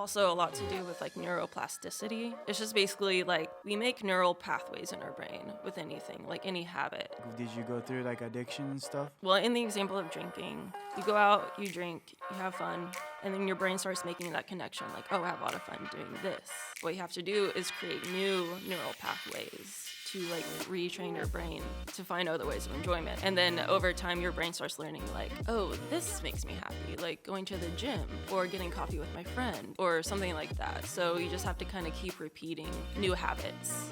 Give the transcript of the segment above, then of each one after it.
also a lot to do with like neuroplasticity. It's just basically like we make neural pathways in our brain with anything, like any habit. Did you go through like addiction and stuff? Well, in the example of drinking, you go out, you drink, you have fun, and then your brain starts making that connection like, oh, I have a lot of fun doing this. What you have to do is create new neural pathways to like retrain your brain to find other ways of enjoyment. And then over time, your brain starts learning like, oh, this makes me happy, like going to the gym or getting coffee with my friend or something like that. So you just have to kind of keep repeating new habits.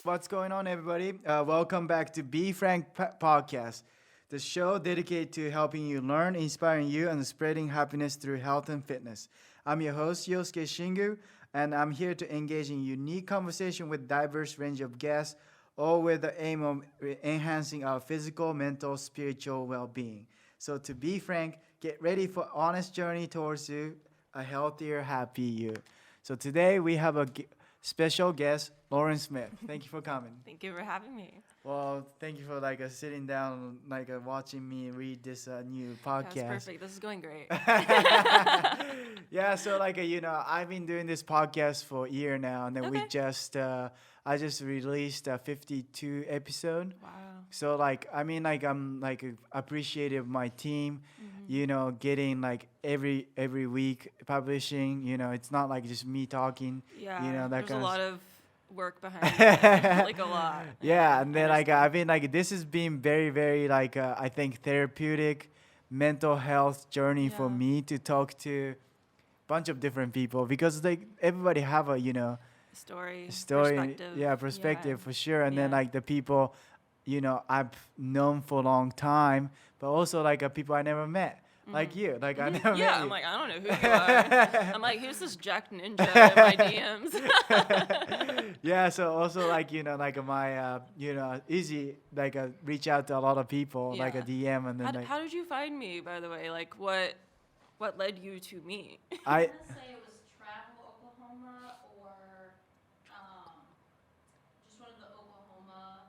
What's going on, everybody? Welcome back to Frank Podcast, the show dedicated to helping you learn, inspiring you, and spreading happiness through health and fitness. I'm your host, Yosuke Shingu, and I'm here to engage in unique conversation with diverse range of guests, all with the aim of enhancing our physical, mental, spiritual well-being. So to be frank, get ready for honest journey towards you, a healthier, happy you. So today we have a special guest, Lauren Smith. Thank you for coming. Thank you for having me. Well, thank you for sitting down, watching me read this new podcast. That's perfect. This is going great. Yeah, so I've been doing this podcast for a year now, and then Okay. I just released a 52 episode. Wow. So I'm appreciative of my team, getting every week publishing. It's not like just me talking. Yeah, that there's kind a of lot of work behind it, like a lot. Yeah, and then I I've been this has been very, very I think therapeutic mental health journey for Yeah. me to talk to a bunch of different people, because everybody have a story, perspective for sure, and then Yeah. the people I've known for a long time, but also people I never met. Like you, I never met Yeah, you. I'm like, I don't know who you are. I'm like, who's this Jack Ninja in my DMs? Yeah, so also my easy reach out to a lot of people, like a Yeah. DM, and then How did you find me, by the way? Like, what led you to me? I I'm gonna say it was Travel Oklahoma or just one of the Oklahoma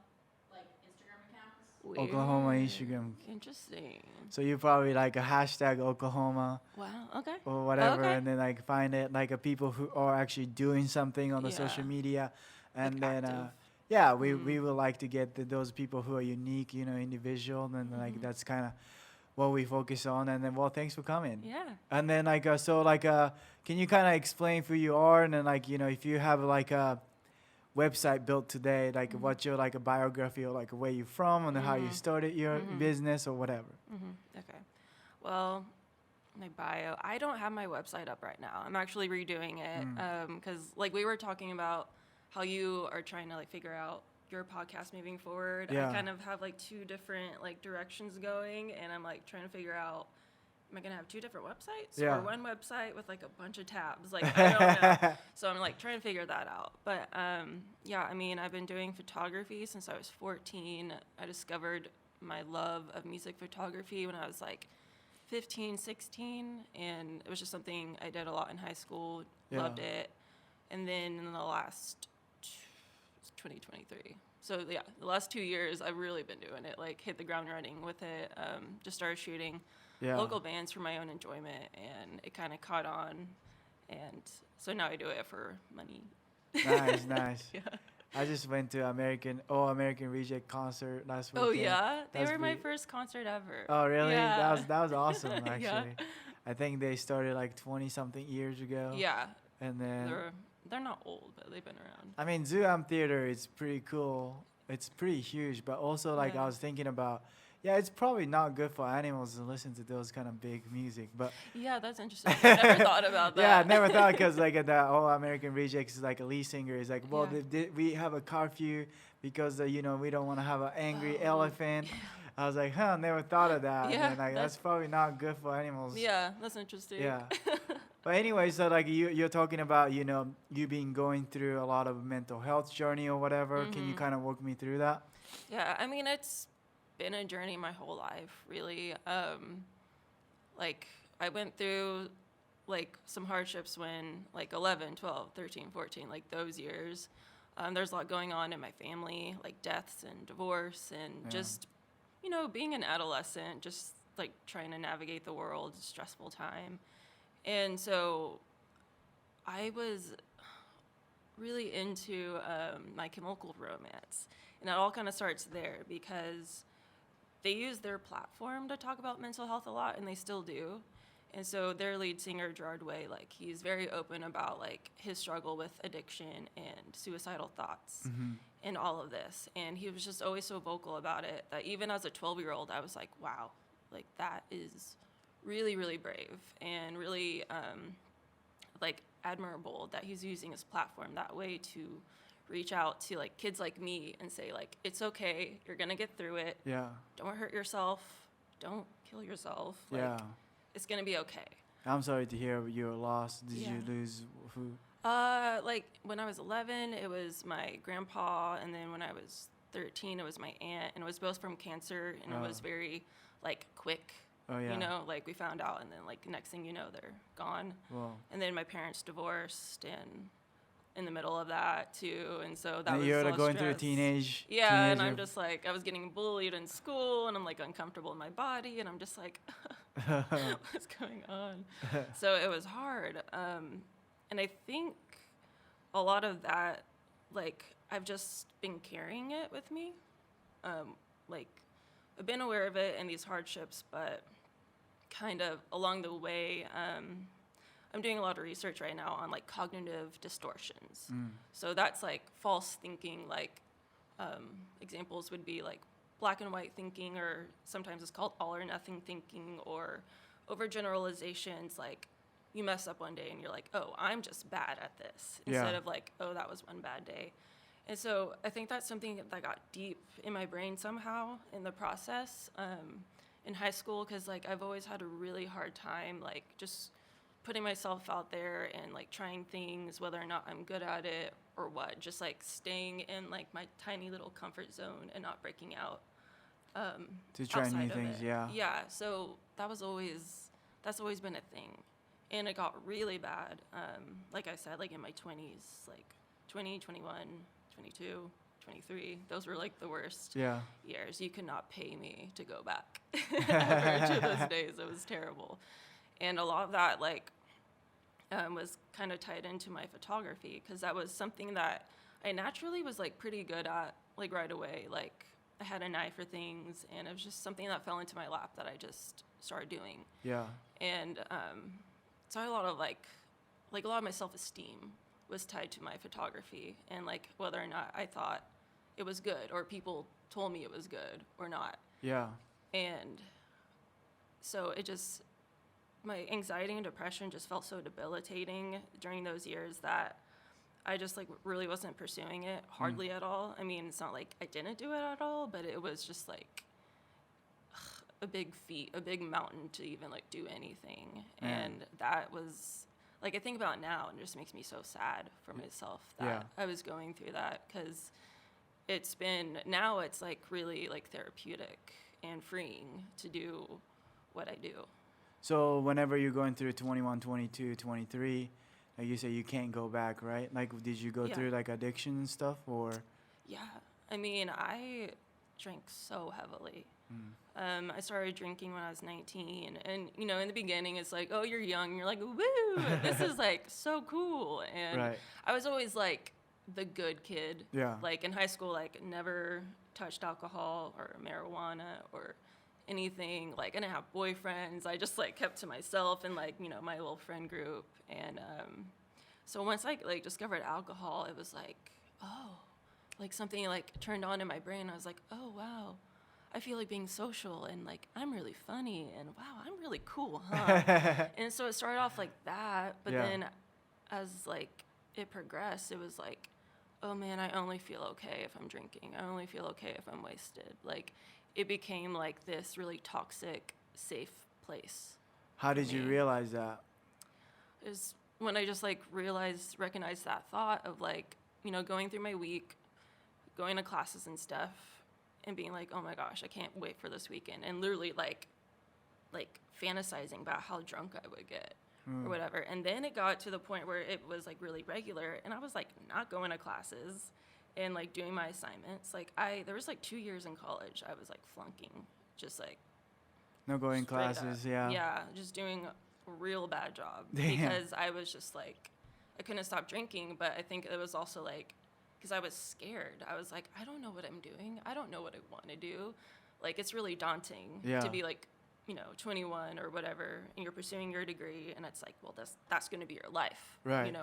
Instagram accounts. Oklahoma Weird. Instagram. Interesting. So you probably a hashtag Oklahoma Wow. Okay. or whatever, Okay. and then find it people who are actually doing something on the Yeah. social media, and Like then active. yeah, we would like to get those people who are unique, individual, and that's kind of what we focus on. And then thanks for coming. Yeah. And then can you kind of explain who you are, and then if you have a website built today, what's your a biography, or where you're from, and how you started your business or whatever. Okay. Well, my bio. I don't have my website up right now. I'm actually redoing it because we were talking about how you are trying to figure out your podcast moving forward. Yeah. I kind of have two different directions going, and I'm trying to figure out, am I gonna have two different websites Yeah. or one website with a bunch of tabs? I don't know. So I'm trying to figure that out. But yeah, I mean, I've been doing photography since I was 14. I discovered my love of music photography when I was 15, 16, and it was just something I did a lot in high school. Yeah. Loved it. And then in the last 2023. So yeah, the last 2 years I've really been doing it, hit the ground running with it. Just started shooting Yeah. local bands for my own enjoyment, and it kind of caught on, and so now I do it for money. Nice. Yeah. I just went to American Reject concert last week. Oh yeah, they That's were my pretty- first concert ever. Oh really? Yeah. That was awesome actually. Yeah. I think they started 20 something years ago. Yeah, And then they're not old, but they've been around. I mean, Zoo Am Theater is pretty cool. It's pretty huge, but also Yeah. I was thinking about, it's probably not good for animals to listen to those kind of big music, but Yeah, that's interesting. I never thought about that. yeah, I never thought, because the whole American Rejects is a lead singer is well, Yeah. we have a curfew because we don't want to have an angry Oh. elephant. I was never thought of that. Yeah, And then, that's probably not good for animals. Yeah, that's interesting. Yeah. But anyway, so you're talking about you been going through a lot of mental health journey or whatever. Can you kind of walk me through that? Yeah, I mean, it's been a journey my whole life, really. I went through some hardships when 11, 12, 13, 14, those years. There's a lot going on in my family, deaths and divorce and just being an adolescent, just like trying to navigate the world, stressful time. And so I was really into My Chemical Romance. And it all kind of starts there because they use their platform to talk about mental health a lot, and they still do. And so their lead singer, Gerard Way, like, he's very open about, like, his struggle with addiction and suicidal thoughts and all of this. And he was just always so vocal about it that even as a 12-year-old, I was like, wow, like, that is really, really brave and really, like, admirable that he's using his platform that way to reach out to, like, kids like me and say, like, it's okay, you're gonna get through it. Yeah. Don't hurt yourself. Don't kill yourself. Like, Yeah. it's gonna be okay. I'm sorry to hear your loss. Did Yeah. you lose who? Like, when I was 11, it was my grandpa, and then when I was 13, it was my aunt, and it was both from cancer, and it was very, like, quick. Oh, yeah. Like, we found out, and then, like, next thing you know, they're gone. Well, And then my parents divorced, and in the middle of that, too, and so that and was you're a lot like of going through a stress. Yeah, teenager. and I'm just like, I was getting bullied in school, and I'm like uncomfortable in my body, and I'm just like, what's going on? So it was hard. And I think a lot of that, like, I've just been carrying it with me. Like, I've been aware of it and these hardships, but kind of along the way, I'm doing a lot of research right now on, like, cognitive distortions. So that's, like, false thinking, like, examples would be, like, black and white thinking, or sometimes it's called all or nothing thinking, or overgeneralizations, like, you mess up one day and you're like, oh, I'm just bad at this, instead of, like, oh, that was one bad day. And so I think that's something that got deep in my brain somehow in the process in high school, because, like, I've always had a really hard time, like, just putting myself out there and, like, trying things, whether or not I'm good at it or what, just, like, staying in, like, my tiny little comfort zone and not breaking out to try outside new of things, it. yeah. Yeah, so that's always been a thing. And it got really bad, like I said, like, in my 20s, like 20, 21, 22, 23. Those were, like, the worst years. You could not pay me to go back ever to those days. It was terrible. And a lot of that, like, was kind of tied into my photography, because that was something that I naturally was, like, pretty good at, like, right away. Like, I had an eye for things, and it was just something that fell into my lap that I just started doing. Yeah. And so a lot of, like a lot of my self-esteem was tied to my photography, and, like, whether or not I thought it was good, or people told me it was good or not. Yeah. And so it just, my anxiety and depression just felt so debilitating during those years that I just, like, really wasn't pursuing it hardly at all. I mean, it's not like I didn't do it at all, but it was just, like, a big feat, a big mountain to even, like, do anything. And that was, like, I think about it now, and it just makes me so sad for myself that I was going through that, because now it's, like, really, like, therapeutic and freeing to do what I do. So whenever you're going through 21, 22, 23, like you say, you can't go back, right? Like, did you go through, like, addiction and stuff, or? Yeah. I mean, I drank so heavily. I started drinking when I was 19, and, in the beginning, it's like, oh, you're young, and you're like, woo, this is, like, so cool. And I was always, like, the good kid. Yeah. Like, in high school, like, never touched alcohol or marijuana or anything. Like, I didn't have boyfriends. I just, like, kept to myself and, like, my little friend group. And so once I, like, discovered alcohol, it was like, oh, like, something, like, turned on in my brain. I was like, oh, wow, I feel like being social, and, like, I'm really funny, and, wow, I'm really cool, huh? And so it started off like that, but then as, like, it progressed, it was like, oh, man, I only feel okay if I'm drinking. I only feel okay if I'm wasted. Like, it became, like, this really toxic, safe place. How did you realize that? It was when I just, like, recognized that thought of, like, going through my week, going to classes and stuff, and being like, oh my gosh, I can't wait for this weekend, and literally, like fantasizing about how drunk I would get or whatever. And then it got to the point where it was, like, really regular, and I was, like, not going to classes, and like doing my assignments. Like there was like 2 years in college I was like flunking, just like No going straight up. classes, yeah. Yeah, just doing a real bad job Damn. because I was just like, I couldn't stop drinking, but I think it was also like, because I was scared. I was like, I don't know what I'm doing. I don't know what I want to do. Like, it's really daunting to be like, 21 or whatever, and you're pursuing your degree, and it's like, well, that's going to be your life, Right.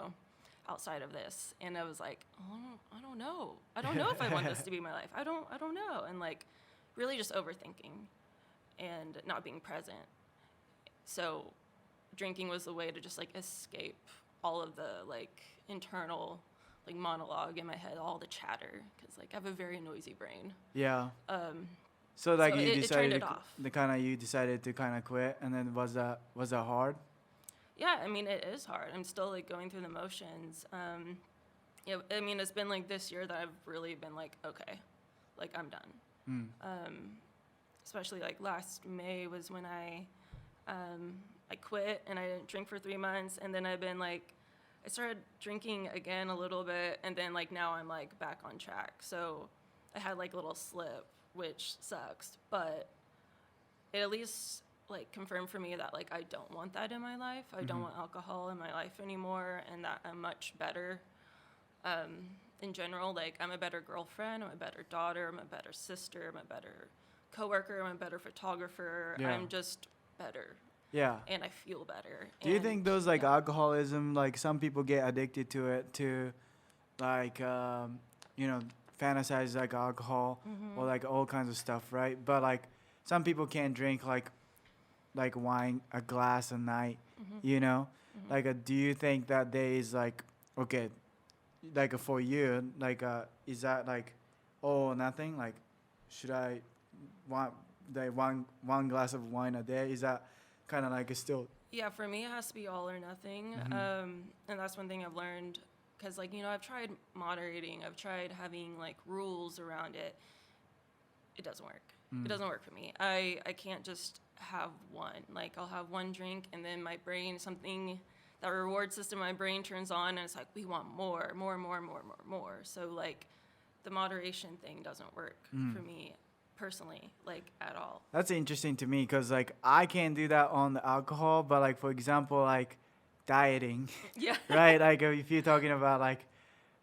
Outside of this. And I was like, oh, I don't know. I don't know if I want this to be my life. I don't know. And like, really just overthinking and not being present. So drinking was the way to just like escape all of the like internal like monologue in my head, all the chatter, because like I have a very noisy brain. Yeah. So like So you it decided turned it off. you decided to kind of quit, and then was that hard? Yeah, I mean, it is hard. I'm still like going through the motions. Yeah, I mean, it's been like this year that I've really been like, okay, like I'm done. Especially like last May was when I quit and I didn't drink for 3 months, and then I've been like, I started drinking again a little bit, and then like now I'm like back on track. So I had like a little slip, which sucks, but it at least like confirmed for me that like I don't want that in my life. I don't want alcohol in my life anymore, and that I'm much better in general. Like I'm a better girlfriend, I'm a better daughter, I'm a better sister, I'm a better coworker, I'm a better photographer. Yeah. I'm just better. Yeah. And I feel better. Do you And, think those like alcoholism, like some people get addicted to it to like fantasize like alcohol or like all kinds of stuff, right? But like some people can't drink like wine, a glass a night, Like do you think that there is like, okay, like for you, like is that like all or nothing? Like should I want like one glass of wine a day? Is that kind of like it's still? Yeah, for me, it has to be all or nothing. And that's one thing I've learned, because, like, I've tried moderating. I've tried having, like, rules around it. It doesn't work. It doesn't work for me. I can't just have one. Like, I'll have one drink, and then my brain, that reward system in my brain turns on, and it's like, we want more. So, like, the moderation thing doesn't work for me personally, like, at all. That's interesting to me because like I can't do that on the alcohol, but like for example like dieting, Yeah. right? Like if you're talking about like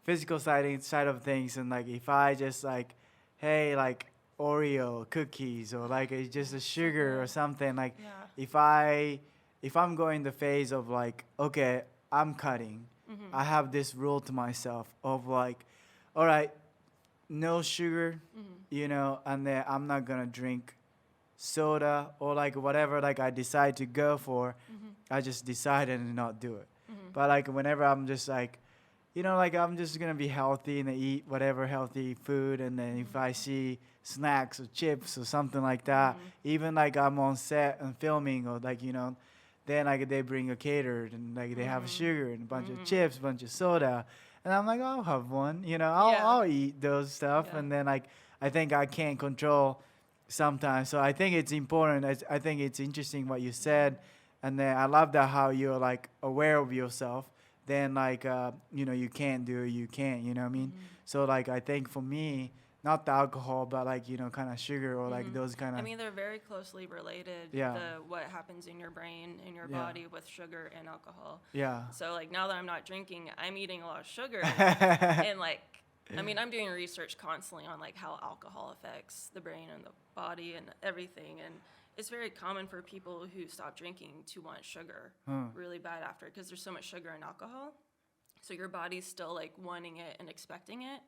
physical side of things, and like if I just like, hey, like Oreo cookies or like it's just a sugar or something, like Yeah. if I'm going the phase of like, okay, I'm cutting, I have this rule to myself of like, all right, no sugar, and then I'm not gonna drink soda or like whatever like I decide to go for. I just decided to not do it. But like whenever I'm just like, like I'm just gonna be healthy and eat whatever healthy food, and then if I see snacks or chips or something like that, even like I'm on set and filming or like then like they bring a catered and like they have sugar and a bunch of chips, bunch of soda. And I'm like, I'll have one, I'll eat those stuff. Yeah. And then like, I think I can't control sometimes. So I think it's important. I think it's interesting what you said. And then I love that how you're like aware of yourself. Then like, you can't do it, you can't, you know what I mean? So like, I think for me, not the alcohol, but like, kind of sugar or like those kind of. I mean, they're very closely related. Yeah. What happens in your brain, in your body with sugar and alcohol. Yeah. So like now that I'm not drinking, I'm eating a lot of sugar, and like, I mean, I'm doing research constantly on like how alcohol affects the brain and the body and everything, and it's very common for people who stop drinking to want sugar really bad after, because there's so much sugar in alcohol. So your body's still like wanting it and expecting it.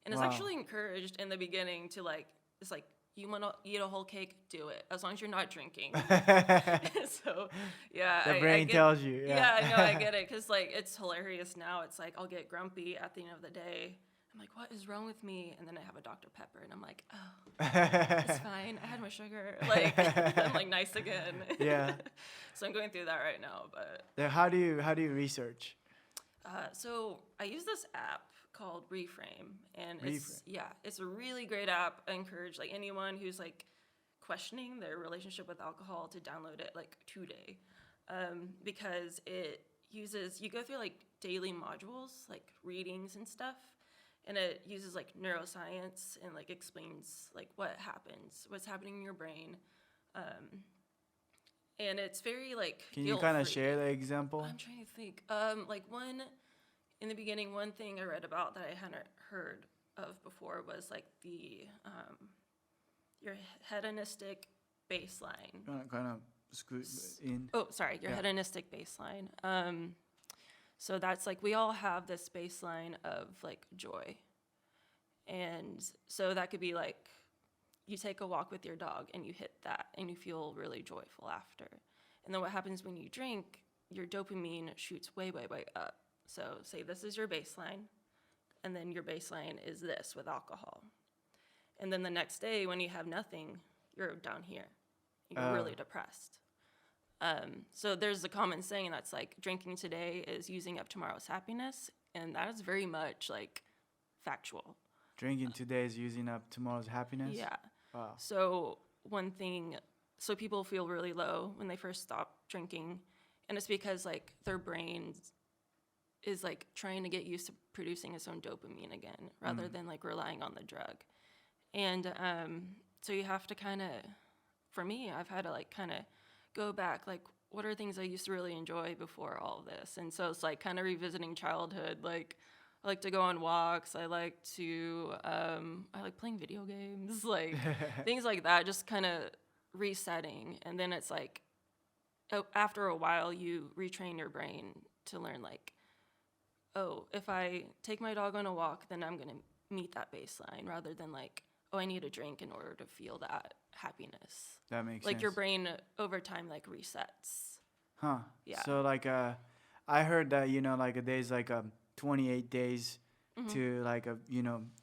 And it's actually encouraged in the beginning to like, it's like, you want to eat a whole cake, do it, as long as you're not drinking. So, yeah. The brain tells you. Yeah, I know, I get it. Because, like, it's hilarious now. It's like, I'll get grumpy at the end of the day. I'm like, what is wrong with me? And then I have a Dr. Pepper, and I'm like, oh, it's fine. I had my sugar. Like, I'm like nice again. Yeah. So I'm going through that right now. But How do you research? So I use this app called Reframe, and it's a really great app. I encourage like anyone who's like questioning their relationship with alcohol to download it like today, because you go through like daily modules, like readings and stuff, and it uses like neuroscience and like explains like what's happening in your brain. And it's very like Can you kind of guilt-free. share the example? I'm trying to think. Like in the beginning, one thing I read about that I hadn't heard of before was like the your hedonistic baseline. Kind of scoot in. Oh, sorry, your hedonistic baseline. So that's like we all have this baseline of like joy, and so that could be like you take a walk with your dog and you hit that and you feel really joyful after. And then what happens when you drink, your dopamine shoots way, way, way up. So say this is your baseline, and then your baseline is this with alcohol. And then the next day when you have nothing, you're down here. You're really depressed. So there's a common saying that's like drinking today is using up tomorrow's happiness. And that is very much like factual. Drinking today is using up tomorrow's happiness? Yeah. Wow. So so people feel really low when they first stop drinking, and it's because like their brain is like trying to get used to producing its own dopamine again, rather than like relying on the drug. And so you have to kind of, for me, I've had to like kind of go back, like what are things I used to really enjoy before all of this? And so it's like kind of revisiting childhood, like I like to go on walks. I like playing video games, like things like that, just kind of resetting. And then it's like, after a while, you retrain your brain to learn like, oh, if I take my dog on a walk, then I'm going to meet that baseline rather than like, oh, I need a drink in order to feel that happiness. That makes sense. Like your brain over time like resets. Huh. Yeah. So like I heard that, like there's like 28 days to like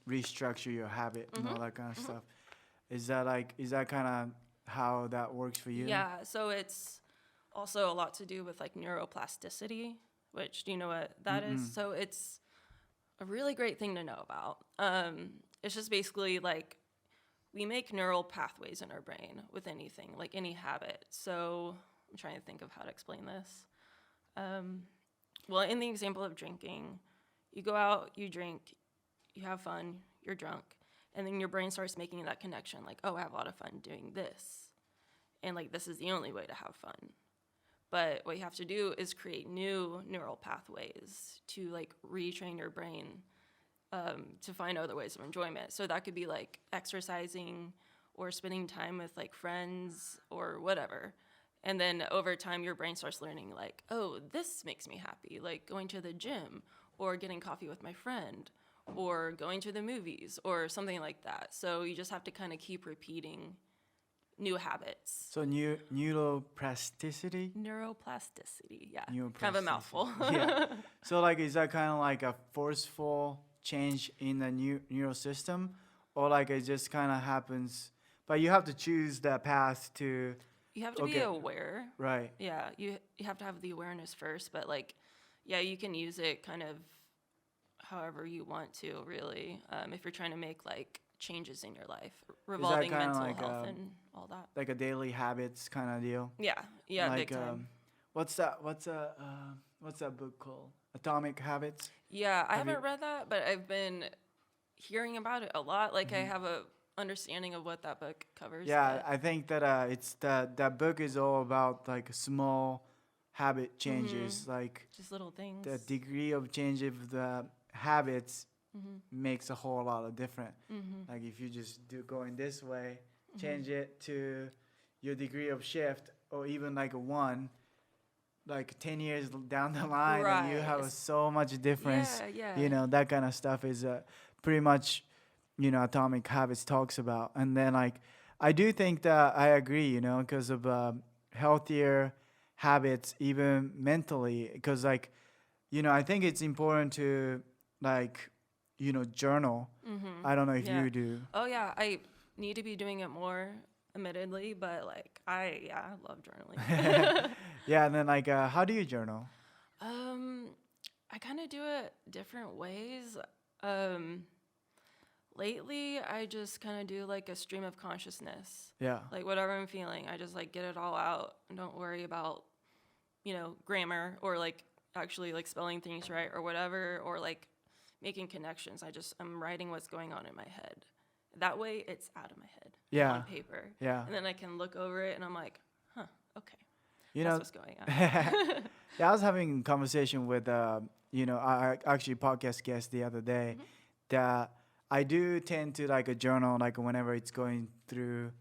restructure your habit and all that kind of stuff. Is that kind of how that works for you? Yeah, so it's also a lot to do with like neuroplasticity, which do you know what that is? So it's a really great thing to know about. It's just basically like we make neural pathways in our brain with anything, like any habit. So I'm trying to think of how to explain this. Well, in the example of drinking, you go out, you drink, you have fun, you're drunk, and then your brain starts making that connection, like, oh, I have a lot of fun doing this. And like, this is the only way to have fun. But what you have to do is create new neural pathways to like retrain your brain to find other ways of enjoyment. So that could be like exercising or spending time with like friends or whatever. And then over time, your brain starts learning like, oh, this makes me happy, like going to the gym or getting coffee with my friend or going to the movies or something like that. So you just have to kind of keep repeating new habits. So neuroplasticity? Neuroplasticity, yeah. Neuroplasticity. Kind of a mouthful. Yeah. So like, is that kind of like a forceful change in the neural system, or like it just kind of happens? But you have to choose the path to. You have to be aware. Right. Yeah, you have to have the awareness first, but like, yeah, you can use it kind of however you want to, really, if you're trying to make like changes in your life, revolving mental health and all that. Like a daily habits kind of deal. Yeah, like, big time. What's that book called? Atomic Habits. Yeah, I haven't read that, but I've been hearing about it a lot. Like I have a understanding of what that book covers. Yeah, I think that it's that book is all about like small habit changes, like just little things. The degree of change of the habits makes a whole lot of difference. Like if you just going this way, change it to your degree of shift, or even like a 1, like 10 years down the line, and you have so much difference. Yeah. That kind of stuff is pretty much, Atomic Habits talks about. And then like, I do think that I agree, because of healthier habits, even mentally, because like, I think it's important to like, journal. I don't know if you do. Oh yeah, I need to be doing it more, admittedly, but like I love journaling. Yeah, and then like, how do you journal? I kind of do it different ways. Lately, I just kind of do like a stream of consciousness. Yeah. Like whatever I'm feeling, I just like get it all out and don't worry about, grammar or like actually like spelling things right or whatever, or like making connections. I'm writing what's going on in my head. That way it's out of my head Yeah. on paper. Yeah. And then I can look over it and I'm like, huh, okay. You That's know, what's going on. yeah, I was having a conversation with, I actually podcast guest the other day that I do tend to like a journal, like whenever it's going through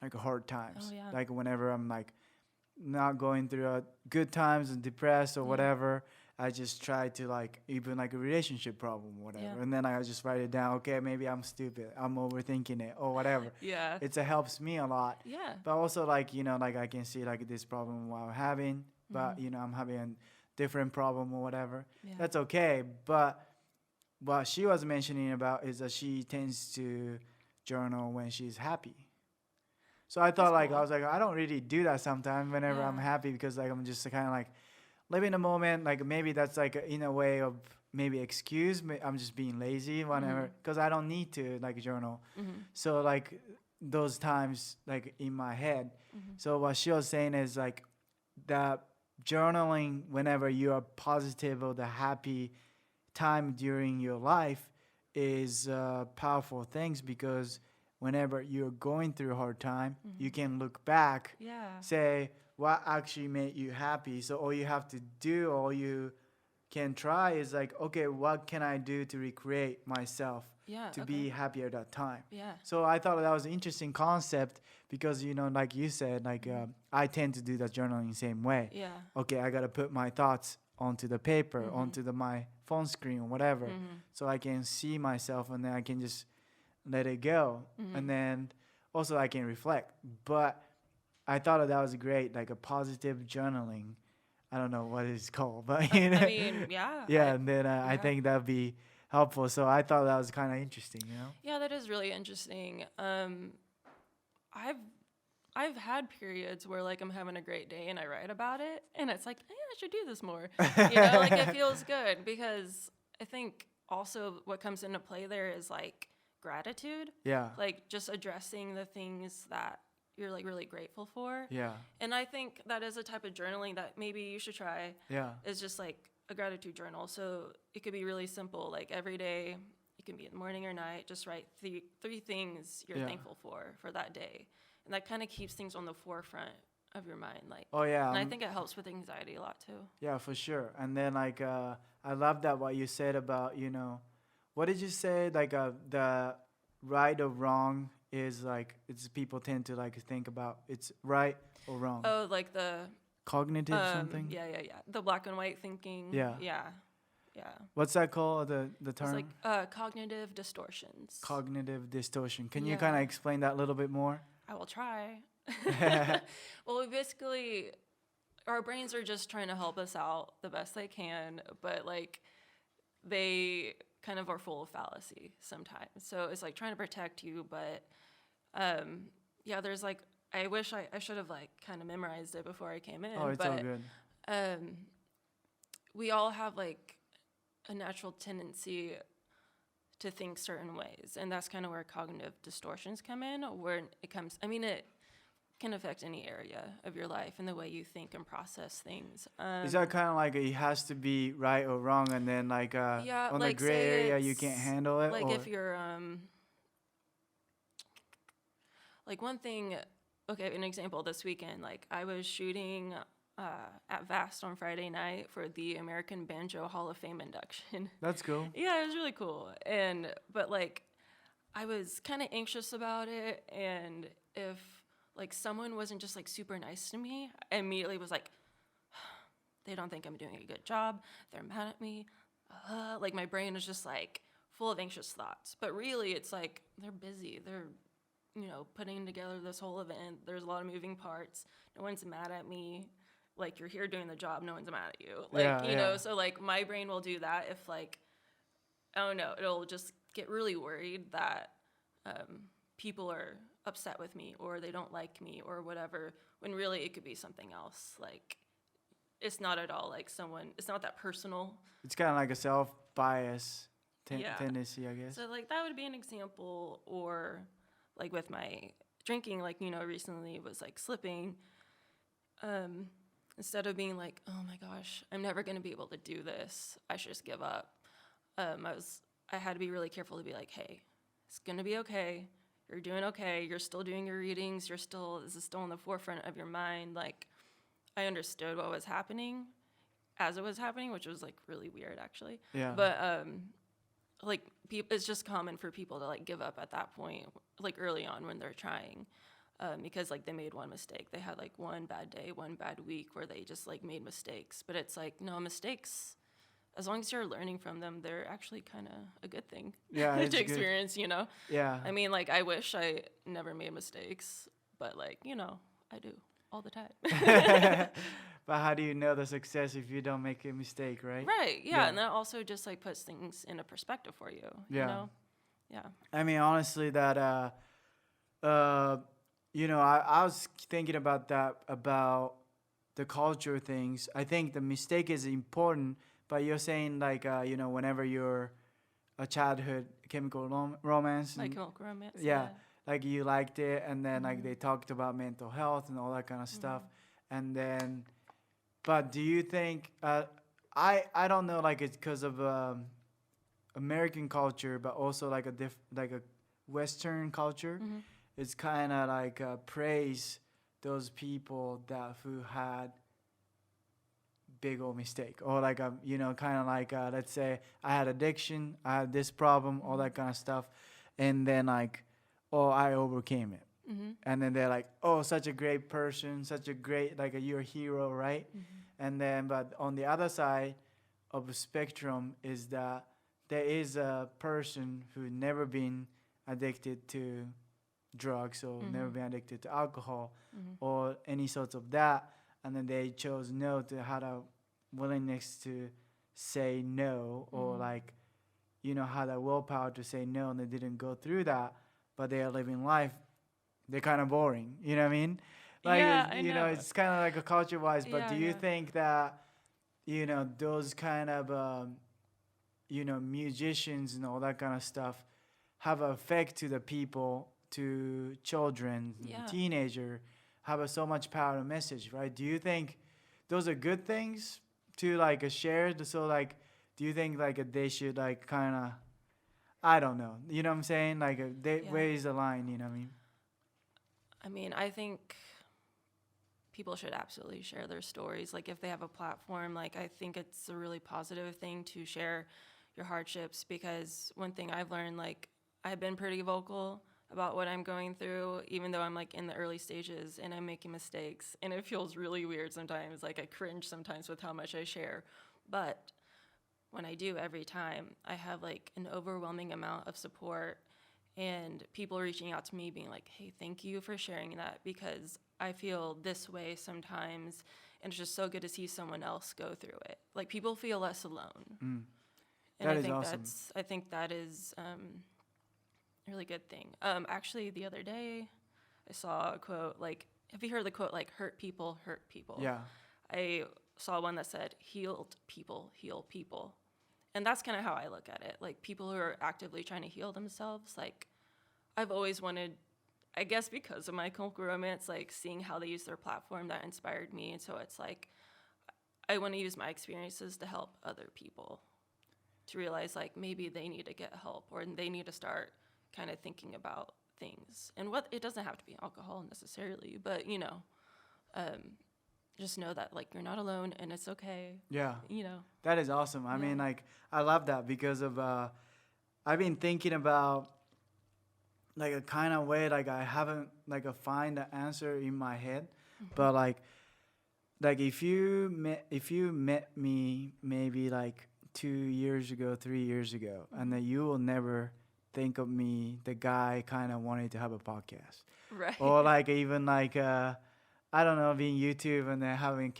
like hard times, Oh, yeah. like whenever I'm like not going through good times and depressed or whatever. I just try to like even like a relationship problem or whatever, Yeah. and then I just write it down. Okay, maybe I'm stupid. I'm overthinking it or whatever. Yeah. It helps me a lot. Yeah. But also like like I can see like this problem while having, but I'm having a different problem or whatever. Yeah. That's okay. But what she was mentioning about is that she tends to journal when she's happy. So I thought That's like cool. I was like I don't really do that sometimes whenever I'm Yeah. happy because like I'm just kind of like living the moment. Like maybe that's like in a way of maybe excuse. I'm just being lazy whenever because I don't need to like journal. So like those times like in my head. So what she was saying is like that journaling whenever you are positive or the happy time during your life is powerful things because whenever you're going through a hard time, you can look back, Yeah. say what actually made you happy. So all you have to do, all you can try is like, okay, what can I do to recreate myself Yeah. to okay. be happy at that time? Yeah. So I thought that was an interesting concept because, like you said, like I tend to do that journaling the same way. Yeah. Okay, I got to put my thoughts onto the paper, onto my phone screen or whatever, so I can see myself and then I can just let it go. And then also I can reflect. But I thought that was great, like a positive journaling. I don't know what it's called, but I mean, yeah. yeah. And then I yeah. think that'd be helpful. So I thought that was kind of interesting, Yeah, that is really interesting. I've had periods where like I'm having a great day and I write about it and it's like, hey, I should do this more. Like it feels good because I think also what comes into play there is like gratitude. Yeah. Like just addressing the things that you're like really grateful for. Yeah. And I think that is a type of journaling that maybe you should try. Yeah. Is just like a gratitude journal. So it could be really simple. Like every day, it can be in the morning or night. Just write three things you're thankful for that day, and that kind of keeps things on the forefront of your mind. Like, Oh yeah. and I think it helps with anxiety a lot too. Yeah, for sure. And then like I love that what you said about what did you say like the right or wrong is like it's people tend to like think about it's right or wrong. Oh, like the Cognitive something. Yeah. The black and white thinking. Yeah. Yeah. What's that called? The term? It's like cognitive distortions. Cognitive distortion. Can you Yeah. kind of explain that a little bit more? I will try. Well, we basically, our brains are just trying to help us out the best they can, but like they kind of are full of fallacy sometimes. So it's like trying to protect you, but there's like, I wish I should have like kind of memorized it before I came in. Oh, it's but, all good. We all have like a natural tendency to think certain ways, and that's kind of where cognitive distortions come in, where it can affect any area of your life and the way you think and process things. Is that kind of like it has to be right or wrong, and then like on like the gray say area you can't handle it? like or? if you're like one thing, okay, an example this weekend, like I was shooting at Vast on Friday night for the American Banjo Hall of Fame induction. That's cool. Yeah, it was really cool. But like I was kind of anxious about it, and if like someone wasn't just like super nice to me, I immediately was like, they don't think I'm doing a good job. They're mad at me. Like my brain is just like full of anxious thoughts. But really it's like they're busy. They're, putting together this whole event. There's a lot of moving parts. No one's mad at me. Like you're here doing the job. No one's mad at you. Like, you know, so like my brain will do that if like, I don't know, it'll just get really worried that people are upset with me or they don't like me or whatever, when really it could be something else. Like it's not at all like it's not that personal. It's kind of like a self-bias tendency, I guess. So like that would be an example. Or like with my drinking, like, recently was like slipping. Instead of being like, oh my gosh, I'm never going to be able to do this, I should just give up. I had to be really careful to be like, hey, it's gonna be okay. You're doing okay. You're still doing your readings. This is still in the forefront of your mind. Like, I understood what was happening as it was happening, which was like really weird actually. Yeah. But like it's just common for people to like give up at that point, like early on when they're trying, because like they made one mistake. They had like one bad day, one bad week where they just like made mistakes. But it's like, no, mistakes, as long as you're learning from them, they're actually kind of a good thing Yeah, to experience, you know? Yeah. I mean, like, I wish I never made mistakes, but like, you know, I do all the time. But how do you know the success if you don't make a mistake, right? Right, yeah, and that also just like puts things into perspective for you, you know? Yeah. I mean, honestly, that, you know, I was thinking about that, about the culture things. I think the mistake is important, but you're saying like, you know, whenever you're a childhood chemical romance. Like chemical romance. Yeah. Like you liked it, and then like they talked about mental health and all that kind of stuff. And then, but do you think, I don't know, like it's because of American culture, but also like a Western culture. It's kind of like praise those people who had big old mistake, or like you know, kind of like let's say I had addiction, I had this problem, all that kind of stuff, and then like, oh, I overcame it. And then they're like, oh, such a great person, such a great, like you're a hero, right? And then, but on the other side of the spectrum is that there is a person who never been addicted to drugs, or never been addicted to alcohol, or any sorts of that, and then they chose no, to had a willingness to say no, or like, you know, had a willpower to say no, and they didn't go through that, but they are living life. They're kind of boring, you know what I mean? Like, Yeah, you know, it's kind of like a culture-wise, but do you think that, you know, those kind of, you know, musicians and all that kind of stuff have an effect to the people, to children, teenager, have so much power and message, right? Do you think those are good things to like share? So like, do you think like they should like kind of, I don't know, you know what I'm saying? Like, where is the line, you know what I mean? I mean, I think people should absolutely share their stories. Like, if they have a platform, like, I think it's a really positive thing to share your hardships, because one thing I've learned, like, I've been pretty vocal about what I'm going through, even though I'm, like, in the early stages and I'm making mistakes. And it feels really weird sometimes. Like, I cringe sometimes with how much I share. But when I do every time, I have, like, an overwhelming amount of support and people reaching out to me being like, hey, thank you for sharing that, because I feel this way sometimes, and it's just so good to see someone else go through it. Like, people feel less alone. And That is awesome. I think that is a really good thing. Actually, the other day, I saw a quote, like, have you heard the quote, like, hurt people hurt people? Yeah. I saw one that said, healed people heal people. And that's kind of how I look at it. Like, people who are actively trying to heal themselves, like, I've always wanted, I guess because of my chemical romance, like, seeing how they use their platform, that inspired me. And so it's like, I want to use my experiences to help other people to realize, like, maybe they need to get help, or they need to start kind of thinking about things. And it doesn't have to be alcohol necessarily, but, you know, just know that, like, you're not alone and it's okay. Yeah. You know. That is awesome. I mean, like, I love that because of, I've been thinking about, like, a kind of way, like, I haven't, like, find the answer in my head. But, like, if you met me maybe, like, 2 years ago, 3 years ago, and then you will never think of me, the guy kind of wanted to have a podcast. Right. Or, like, even, like, I don't know, being YouTube and then holding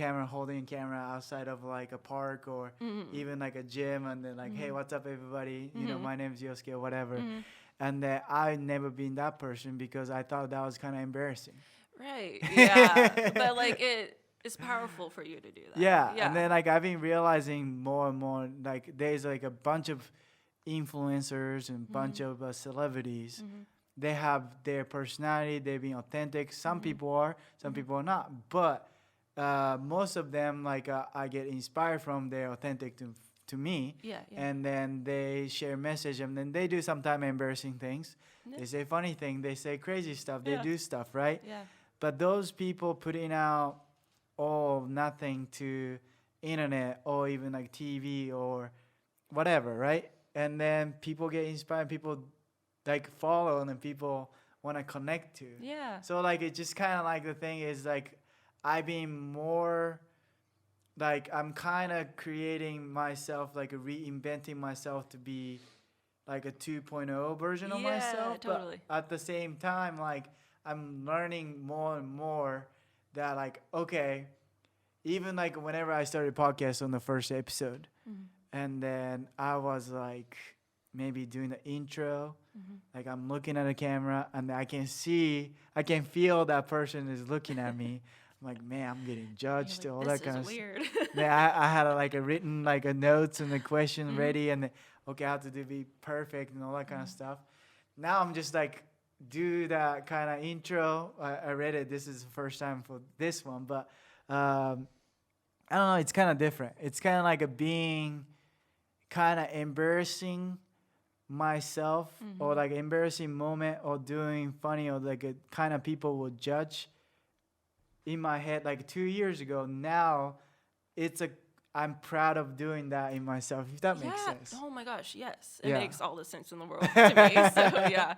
camera outside of like a park, or even like a gym, and then like, hey, what's up, everybody? You know, my name's Yosuke, or whatever. And then I've never been that person because I thought that was kind of embarrassing. Right. Yeah. But like, it's powerful for you to do that. Yeah. And then like I've been realizing more and more, like there's like a bunch of influencers and bunch of celebrities. They have their personality, they're being authentic. Some people are, some people are not. But most of them, like I get inspired from, they're authentic to me. Yeah. And then they share message, and then they do sometimes embarrassing things. Yeah. They say funny thing. They say crazy stuff. Yeah. They do stuff, right? Yeah. But those people putting out all nothing to internet or even like TV or whatever, right? And then people get inspired, people like follow, and then people want to connect to. Yeah. So like it just kind of like the thing is like I being more like I'm kind of creating myself, like reinventing myself to be like a 2.0 version of Yeah, myself. totally. But at the same time, like I'm learning more and more that like, okay, even like whenever I started podcast on the first episode, and then I was like maybe doing the intro, like I'm looking at the camera and I can feel that person is looking at me. I'm like, man, I'm getting judged, You're all like, that kind of this is stuff. weird. Then I had like a written like a notes and the question ready, and okay, I have to be perfect and all that kind of stuff. Now I'm just like do that kind of intro. I read it. This is the first time for this one, but I don't know. It's kind of different. It's kind of like a being kind of embarrassing myself or like embarrassing moment or doing funny or like a kind of people will judge in my head like 2 years ago. Now it's I'm proud of doing that in myself, if that makes sense. Oh my gosh, yes. It Yeah. makes all the sense in the world to me. So yeah,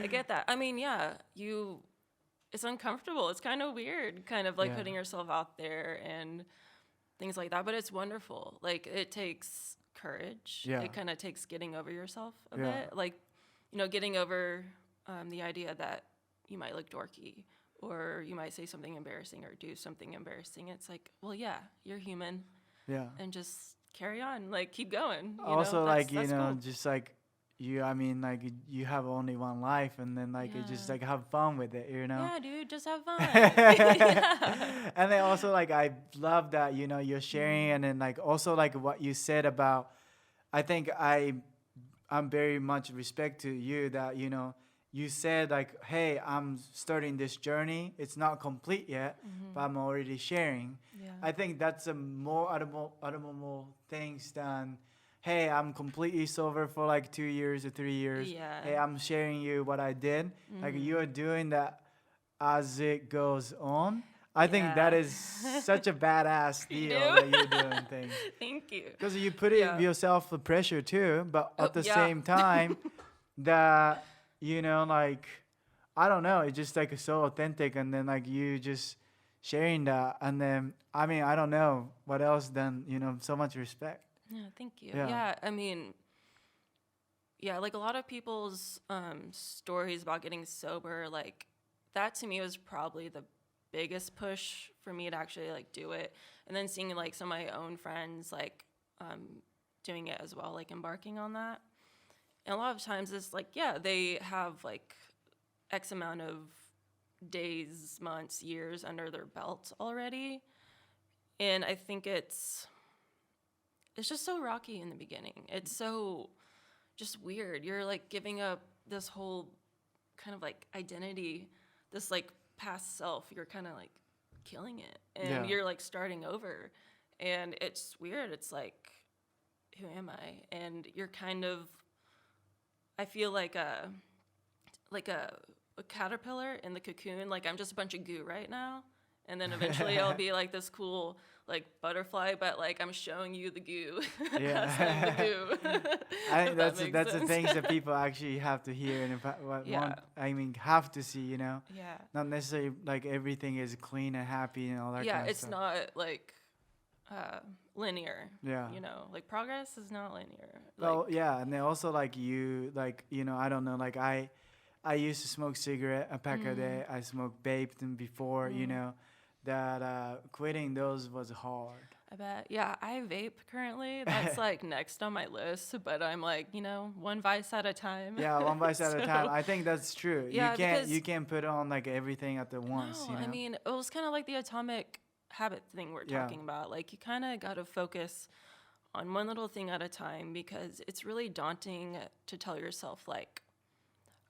I get that. I mean, yeah, it's uncomfortable. It's kind of weird, kind of like Yeah. putting yourself out there and things like that. But it's wonderful. Like it takes courage. Yeah. It kind of takes getting over yourself a Yeah. bit. Like, getting over the idea that you might look dorky or you might say something embarrassing or do something embarrassing. It's like, well, yeah, you're human. Yeah. And just carry on, like keep going. Also, like, that's cool. just like I mean, like you have only one life, and then like you just Yeah. like have fun with it, Yeah, dude, just have fun. Yeah. And then also like I love that you're sharing, and then like also like what you said about, I think I'm very much respect to you that you said like, hey, I'm starting this journey. It's not complete yet, but I'm already sharing. Yeah. I think that's a more admirable things than, hey, I'm completely sober for like 2 years or 3 years. Yeah. Hey, I'm sharing you what I did. Like you're doing that as it goes on. I think that Yeah. is such a badass You deal do? that you're doing things. Thank you. Because you put yourself the pressure too, but at the yeah. same time, that like I don't know, it's just like so authentic, and then like you just sharing that, and then I mean I don't know what else than so much respect. Yeah, thank you. Yeah. Yeah, I mean, yeah, like a lot of people's stories about getting sober, like that to me was probably the biggest push for me to actually like do it. And then seeing like some of my own friends like doing it as well, like embarking on that. And a lot of times it's like, yeah, they have like X amount of days, months, years under their belt already. And I think it's just so rocky in the beginning. It's so just weird. You're like giving up this whole kind of like identity, this like past self. You're kind of like killing it, and you're like starting over. And it's weird. It's like, who am I? And you're kind of, I feel like a caterpillar in the cocoon. Like I'm just a bunch of goo right now, and then eventually I'll be like this cool like butterfly, but like I'm showing you the goo. Yeah. As I'm the goo. I think If that that's makes the sense. things that people actually have to hear, and Yeah. have to see. Yeah. Not necessarily like everything is clean and happy and all that. Yeah, kind of it's stuff. not like linear. Yeah. Like progress is not linear. Well, Like, yeah, and then also like I don't know, like I used to smoke cigarette a pack a day. I smoked vaped and before, that quitting those was hard. I bet. Yeah, I vape currently. That's like next on my list, but I'm like, one vice at a time. Yeah, one vice at a time. So- I think that's true. Yeah, you because- can't put on like everything at the once. No, I mean, it was kind of like the atomic habit thing we're Yeah. talking about. Like, you kind of got to focus on one little thing at a time, because it's really daunting to tell yourself, like,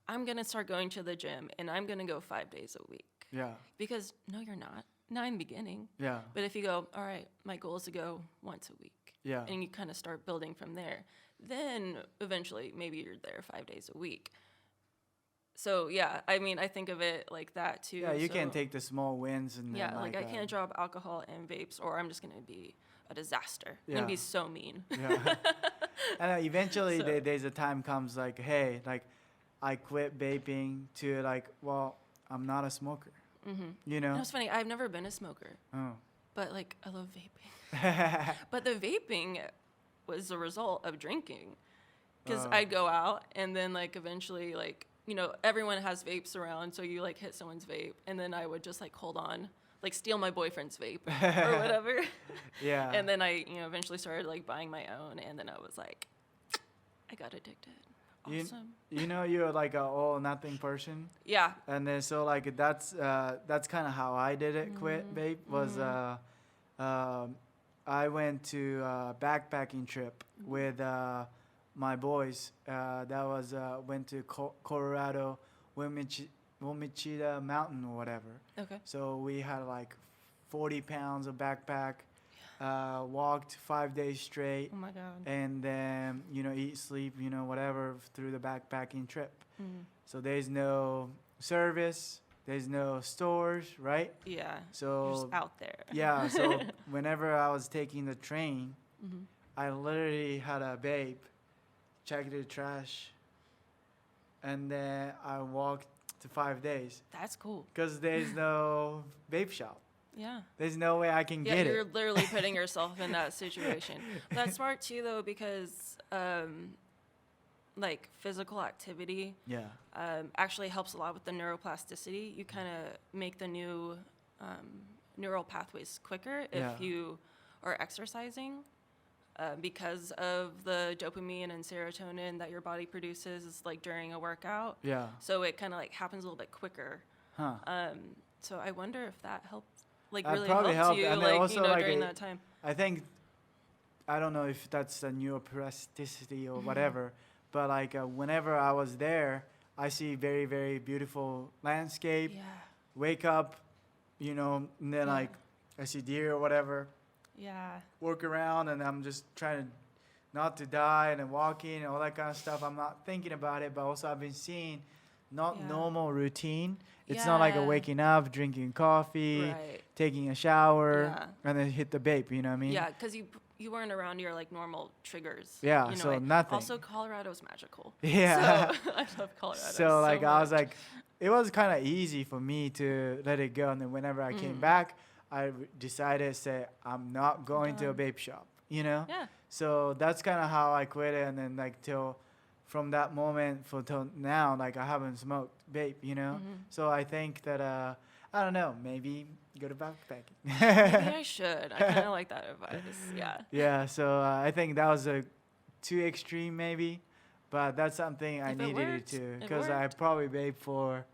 I'm going to start going to the gym and I'm going to go 5 days a week. Yeah, Because no, you're not. Not in the beginning. yeah, But if you go, all right, my goal is to go once a week. Yeah. And you kind of start building from there. Then eventually maybe you're there 5 days a week. So yeah, I mean, I think of it like that too. Yeah, you so, can take the small wins and yeah, then like I can't drop alcohol and vapes, or I'm just gonna be a disaster. I'm gonna be so mean. Yeah. And eventually So- there's a time comes like, hey, like I quit vaping to like, well, I'm not a smoker. Mm-hmm. You And know? it's funny, I've never been a smoker, Oh. but like I love vaping. But the vaping was a result of drinking, because Oh. I'd go out and then like eventually like, you know, everyone has vapes around, so you like hit someone's vape, and then I would just like hold on, like steal my boyfriend's vape or whatever. Yeah. And then I, you know, eventually started like buying my own, and then I was like, I got addicted. Awesome. You know, you're like a all or nothing person. Yeah. And then so like that's kind of how I did it. Quit vape was I went to a backpacking trip with my boys. That was went to Colorado, Womachita Mountain or whatever. Okay. So we had like 40 pounds of backpack. Walked 5 days straight. Oh my God. And then eat, sleep, whatever through the backpacking trip. Mm. So there's no service, there's no stores, right? Yeah. So You're just out there. yeah, so whenever I was taking the train, Mm-hmm. I literally had a vape, checked the trash, and then I walked to 5 days That's cool. because there's no vape shop. Yeah. There's no way I can Yeah, get you're it. literally putting yourself in that situation. That's smart too, though, because like physical activity Yeah. actually helps a lot with the neuroplasticity. You kind of make the new neural pathways quicker if Yeah. you are exercising, because of the dopamine and serotonin that your body produces like during a workout. Yeah. So it kind of like happens a little bit quicker. Huh. So I wonder if that helped, like That really probably helped helped, you, and then like also, like, during it- that time. I think, I don't know if that's a neuroplasticity or whatever, but like whenever I was there, I see very, very beautiful landscape. Yeah, Wake up, and then Yeah. like I see deer or whatever, yeah, work around, and I'm just trying to not to die and then walking and all that kind of stuff. I'm not thinking about it, but also I've been seeing not Yeah. normal routine. It's not like a Yeah. waking up, drinking coffee, right. taking a shower, Yeah. and then hit the vape. You know what I mean? Yeah, because you weren't around your like normal triggers. Yeah, you know, so nothing. Also, Colorado's magical. Yeah. So I love Colorado. So like I was much. like, it was kind of easy for me to let it go, and then whenever I came Mm. back, I decided to say I'm not going to a done. vape shop. You know. Yeah. So that's kind of how I quit it, and then like till from that moment till now, like I haven't smoked vape. Mhm. So I think that I don't know, maybe go to backpacking. Maybe I should. I kind of like that advice. Yeah. Yeah. So I think that was a too extreme maybe, but that's something I If it needed worked, to it because I worked. probably vape for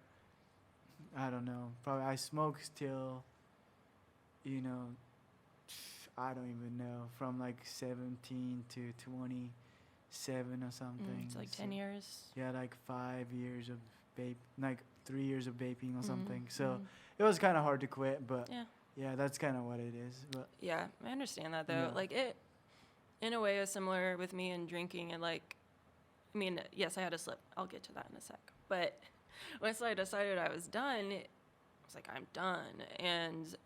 I don't know, probably I smoked till I don't even know, from like 17 to 27 or something. It's like So, 10 years. Yeah, like 5 years of vape, like 3 years of vaping or Mhm, something. So mhm. it was kind of hard to quit, but Yeah. yeah, that's kind of what it is. But Yeah, I understand that though. Yeah. Like it, in a way, is similar with me and drinking. And like, I mean, yes, I had a slip. I'll get to that in a sec. But once I decided I was done, I was like, I'm done. And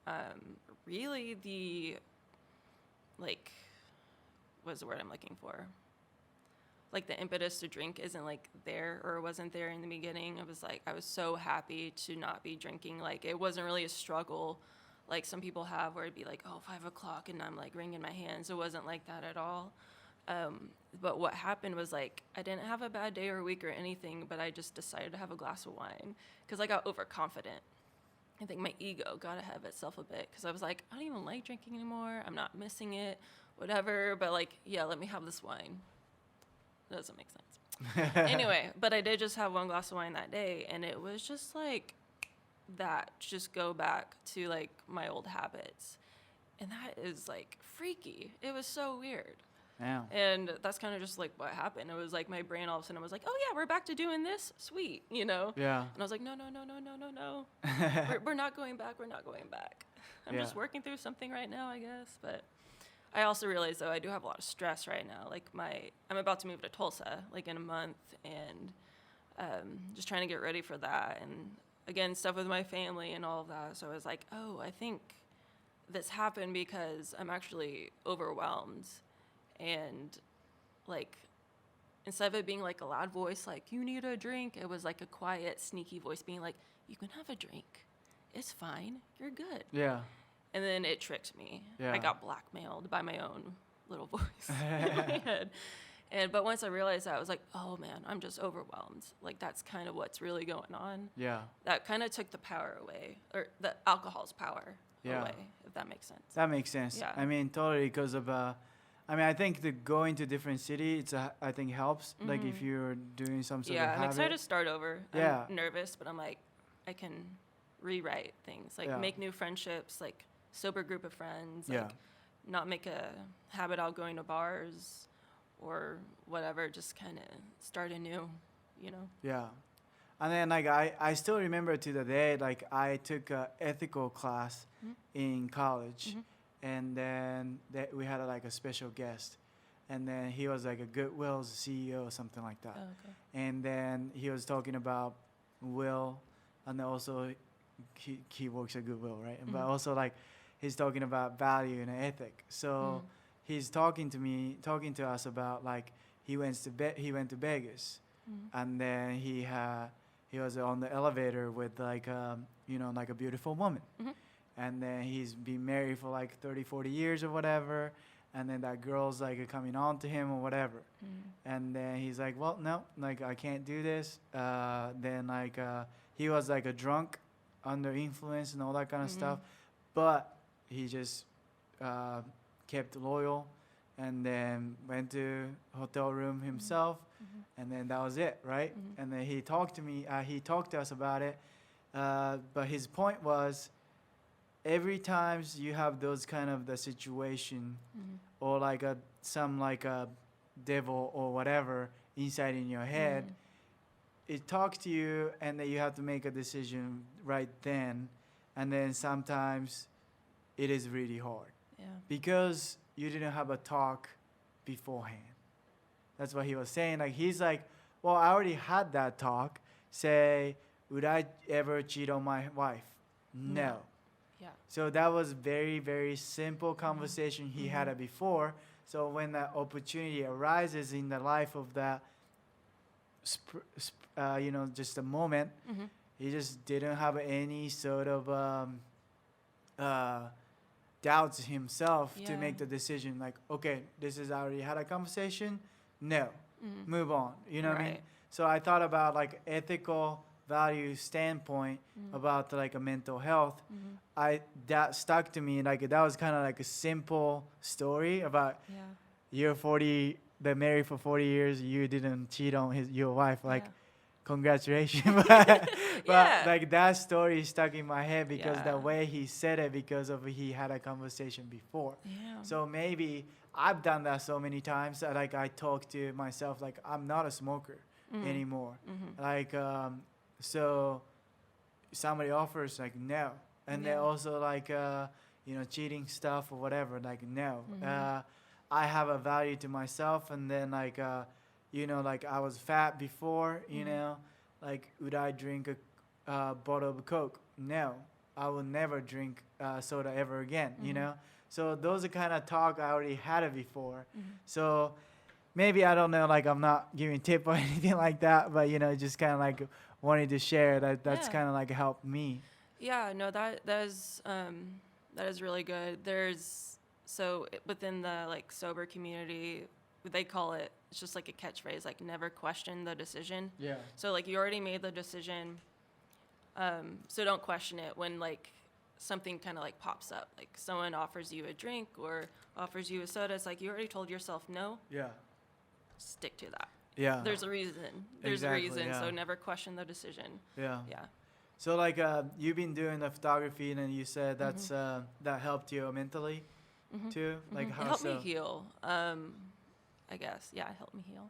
really, the like, what's the word I'm looking for? Like the impetus to drink isn't like there, or wasn't there in the beginning. It was like I was so happy to not be drinking. Like it wasn't really a struggle like some people have, where it'd be like, oh, 5 o'clock and I'm like wringing my hands. It wasn't like that at all. But what happened was like I didn't have a bad day or week or anything, but I just decided to have a glass of wine because I got overconfident. I think my ego got ahead of itself a bit because I was like, I don't even like drinking anymore. I'm not missing it, whatever. But like, yeah, let me have this wine. That doesn't make sense. Anyway, but I did just have one glass of wine that day, and it was just like that, just go back to like my old habits. And that is like freaky. It was so weird. yeah, And that's kind of just like what happened. It was like my brain all of a sudden was like, oh yeah, we're back to doing this. Sweet, yeah, And I was like, no. We're not going back. We're not going back. I'm just Yeah. working through something right now, I guess. But I also realized, though, I do have a lot of stress right now. Like, I'm about to move to Tulsa, like, in a month, and just trying to get ready for that. And, again, stuff with my family and all of that. So I was like, oh, I think this happened because I'm actually overwhelmed. And, like, instead of it being, like, a loud voice, like, you need a drink, it was, like, a quiet, sneaky voice being like, you can have a drink. It's fine. You're good. Yeah. And then it tricked me. Yeah. I got blackmailed by my own little voice in my head. But once I realized that, I was like, oh, man, I'm just overwhelmed. Like, that's kind of what's really going on. Yeah. That kind of took the power away, or the alcohol's power away, if that makes sense. That makes sense. Yeah. I mean, totally, because of, I think the going to different city, I think helps. Like, if you're doing some sort of Yeah, I'm habit. excited to start over. Yeah. I'm nervous, but I'm like, I can rewrite things. Like, make new friendships, like, sober group of friends. Like, not make a habit out going to bars or whatever. Just kind of start anew, you know? Yeah. And then, like, I still remember to the day, like, I took a ethical class in college. And then we had like a special guest, and then he was like a Goodwill's CEO or something like that. Oh, okay. And then he was talking about will, and then also he works at Goodwill, right? But also like he's talking about value and ethic. So he's talking to us about like he went to Vegas, and then he was on the elevator with like like a beautiful woman. And then he's been married for like 30, 40 years or whatever. And then that girl's like coming on to him or whatever. And then he's like, well, no, like I can't do this. Then like he was like a drunk, under influence and all that kind of stuff. But he just kept loyal and then went to hotel room himself. And then that was it, right? And then he talked to us about it. But his point was, every time you have those kind of the situation or like some like a devil or whatever inside in your head, it talks to you and then you have to make a decision right then. And then sometimes it is really hard because you didn't have a talk beforehand. That's what he was saying. Like he's like, well, I already had that talk. Say, would I ever cheat on my wife? No. Yeah. So that was very, very simple conversation he had it before. So when that opportunity arises in the life of that, just a moment, he just didn't have any sort of doubts himself to make the decision. Like, okay, I already had a conversation. No, move on. You know what I mean? So I thought about like ethical value standpoint about like a mental health. That stuck to me. Like that was kind of like a simple story about you're 40, been married for 40 years, you didn't cheat on your wife. Like congratulations. but like that story stuck in my head because the way he said it, because of he had a conversation before. So maybe I've done that so many times that like I talk to myself like I'm not a smoker anymore. Like so somebody offers like no, and then also like cheating stuff or whatever, like no. I have a value to myself, and then like like I was fat before, like would I drink a bottle of Coke? No, I will never drink soda ever again, So those are kind of talk I already had it before. So maybe, I don't know, like I'm not giving tip or anything like that, but just kind of like wanted to share that's kind of like helped me. Yeah, no, that is really good. Within the like sober community, they call it, it's just like a catchphrase, like never question the decision. Yeah. So like you already made the decision, so don't question it when like something kind of like pops up, like someone offers you a drink or offers you a soda. It's like you already told yourself no. Yeah. Stick to that. Yeah. There's a reason. So never question the decision. Yeah. Yeah. So like you've been doing the photography, and then you said that's that helped you mentally too. Like how it helped so? me heal. I guess it helped me heal.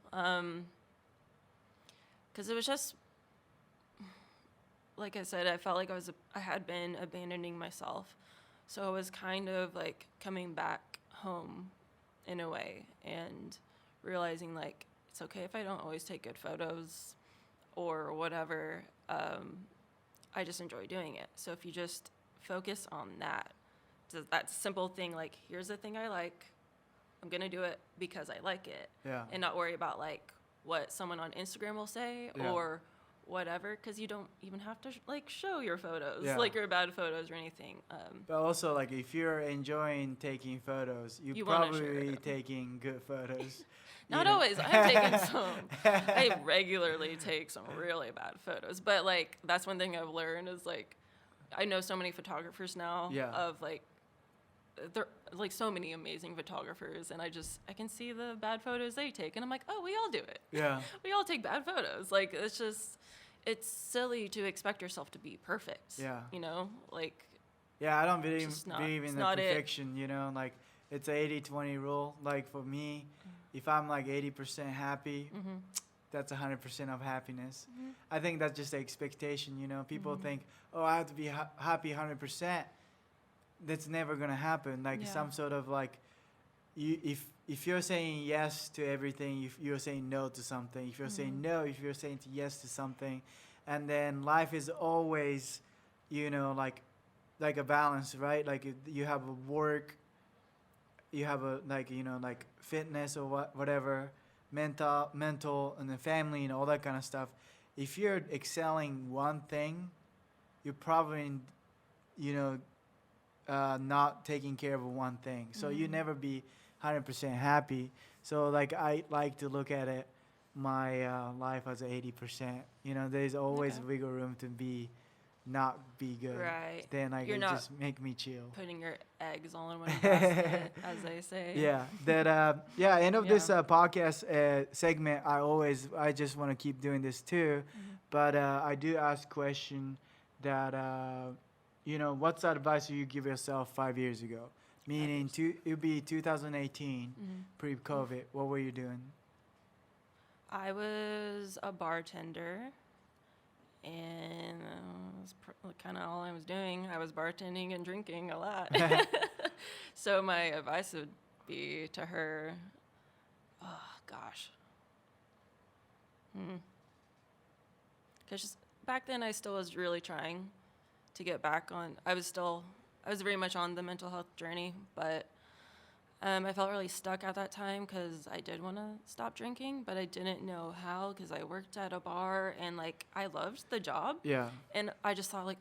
Because it was just like I said, I felt like I had been abandoning myself, so I was kind of like coming back home in a way, and realizing like it's okay if I don't always take good photos or whatever. I just enjoy doing it. So if you just focus on that simple thing, like here's the thing I like, I'm gonna do it because I like it, and not worry about like what someone on Instagram will say or whatever, because you don't even have to like show your photos, like your bad photos or anything. But also, like, if you're enjoying taking photos, You wanna probably share it. taking good photos. Not always. I've taken some. I regularly take some really bad photos, but like that's one thing I've learned is like I know so many photographers now of like they're like so many amazing photographers, and I can see the bad photos they take, and I'm like, oh, we all do it. Yeah. We all take bad photos. Like it's silly to expect yourself to be perfect. Yeah. You know, like. Yeah, I don't believe It's in the not perfection, you know, like it's a 80-20 rule. Like for me, if I'm like 80% happy, that's 100% of happiness. I think that's just the expectation, you know. People think, oh, I have to be happy 100%. That's never going to happen. Like some sort of like, if you're saying yes to everything, if you're saying no to something, if you're saying no, if you're saying yes to something, and then life is always, you know, like a balance, right? Like you have a work, you have a like, you know, like fitness or whatever, mental and the family and all that kind of stuff. If you're excelling one thing, you're probably, you know, not taking care of one thing. So you never be 100% happy. So like I like to look at it, my life as 80%. You know, there's always wiggle room to not be good. Right. Then like You're it not just make me chill. putting your eggs all in one basket, as they say. Yeah. That end of this podcast segment. I just want to keep doing this too, but I do ask question that you know, what's the advice you give yourself 5 years ago? Meaning it would be 2018, pre-COVID. What were you doing? I was a bartender, and that's kind of all I was doing. I was bartending and drinking a lot. So my advice would be to her, oh, gosh. Because back then I still was really trying to get back on. I was very much on the mental health journey, but I felt really stuck at that time because I did want to stop drinking, but I didn't know how because I worked at a bar and like I loved the job. Yeah. And I just thought like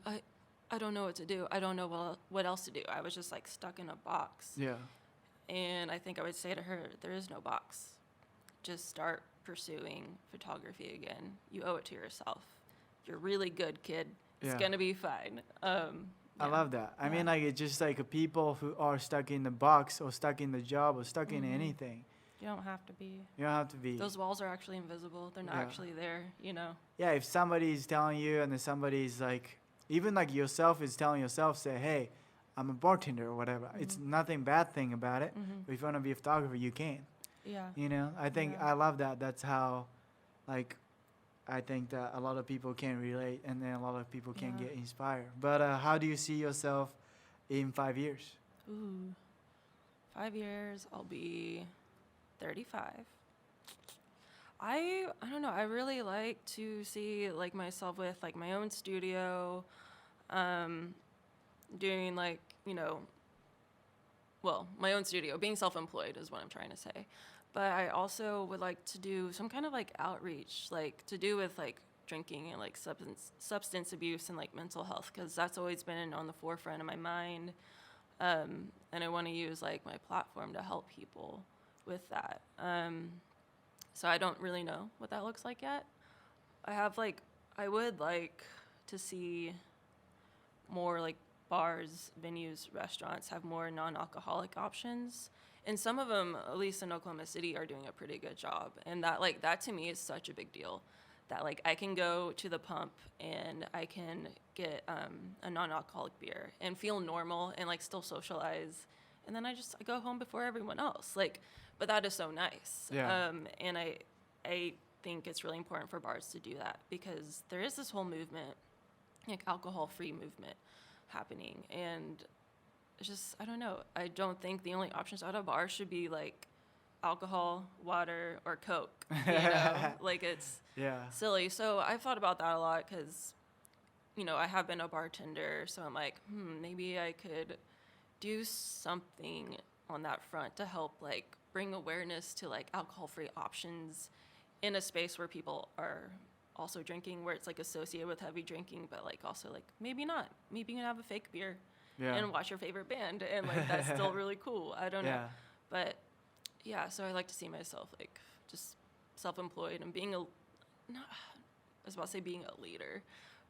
I don't know what to do. I don't know what else to do. I was just like stuck in a box. Yeah. And I think I would say to her, there is no box. Just start pursuing photography again. You owe it to yourself. You're really good, kid. It's gonna be fine. I love that. I mean, like, it's just like people who are stuck in the box or stuck in the job or stuck in anything. You don't have to be. You don't have to be. Those walls are actually invisible. They're not actually there, you know. Yeah, if somebody's telling you and then somebody's like, even like yourself is telling yourself, say, hey, I'm a bartender or whatever. It's nothing bad thing about it. But if you want to be a photographer, you can. Yeah. You know, I think I love that. That's how, like, I think that a lot of people can relate and then a lot of people can get inspired. But how do you see yourself in 5 years? Ooh, 5 years, I'll be 35. I don't know. I really like to see like myself with like my own studio, doing like, you know, well, my own studio, being self-employed is what I'm trying to say. But I also would like to do some kind of like outreach, like to do with like drinking and like substance abuse and like mental health, because that's always been on the forefront of my mind. And I want to use like my platform to help people with that. So I don't really know what that looks like yet. I would like to see more like bars, venues, restaurants have more non-alcoholic options. And some of them, at least in Oklahoma City, are doing a pretty good job. And that to me is such a big deal. That like I can go to the pump and I can get a non-alcoholic beer and feel normal and like still socialize. And then I go home before everyone else. Like, but that is so nice. Yeah. And I think it's really important for bars to do that because there is this whole movement, like alcohol-free movement happening. And it's just, I don't know. I don't think the only options at a bar should be like alcohol, water, or Coke. You know, like it's silly. So I've thought about that a lot because, you know, I have been a bartender. So I'm like, maybe I could do something on that front to help like bring awareness to like alcohol-free options in a space where people are also drinking, where it's like associated with heavy drinking, but like also like maybe not. Maybe you can have a fake beer and watch your favorite band, and like that's still really cool. I don't know, but yeah. So I like to see myself like just self-employed and being I was about to say being a leader,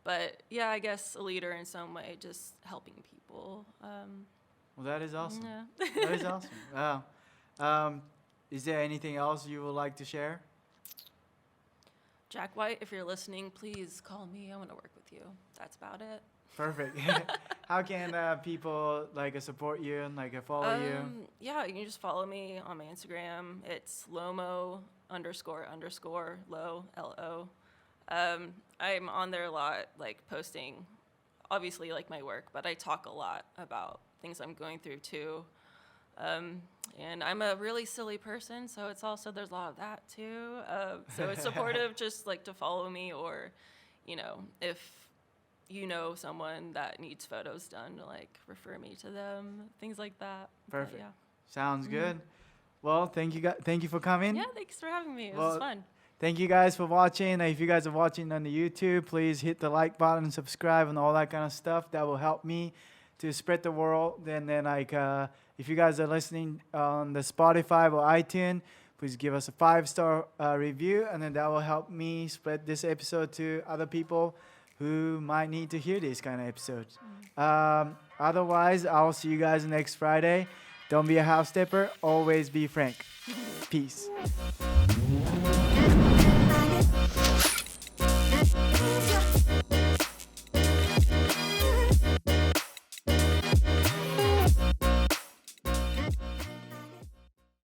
but yeah, I guess a leader in some way, just helping people. Well, that is awesome. Yeah. That is awesome. Wow. Is there anything else you would like to share? Jack White, if you're listening, please call me. I want to work with you. That's about it. Perfect. How can people like support you and like follow you? Yeah, you can just follow me on my Instagram. It's Lomo __ low LO. I'm on there a lot, like posting, obviously like my work, but I talk a lot about things I'm going through too. And I'm a really silly person, so it's also, there's a lot of that too. So it's supportive just like to follow me, or, you know, if you know someone that needs photos done, to like refer me to them, things like that. Perfect. But, yeah. Sounds good. Well, thank you for coming. Yeah, thanks for having me. It was fun. Thank you guys for watching. If you guys are watching on the YouTube, please hit the like button, subscribe, and all that kind of stuff. That will help me to spread the world. And then like if you guys are listening on the Spotify or iTunes, please give us a 5-star review, and then that will help me spread this episode to other people who might need to hear this kind of episodes. Otherwise, I'll see you guys next Friday. Don't be a house stepper. Always be Frank. Peace.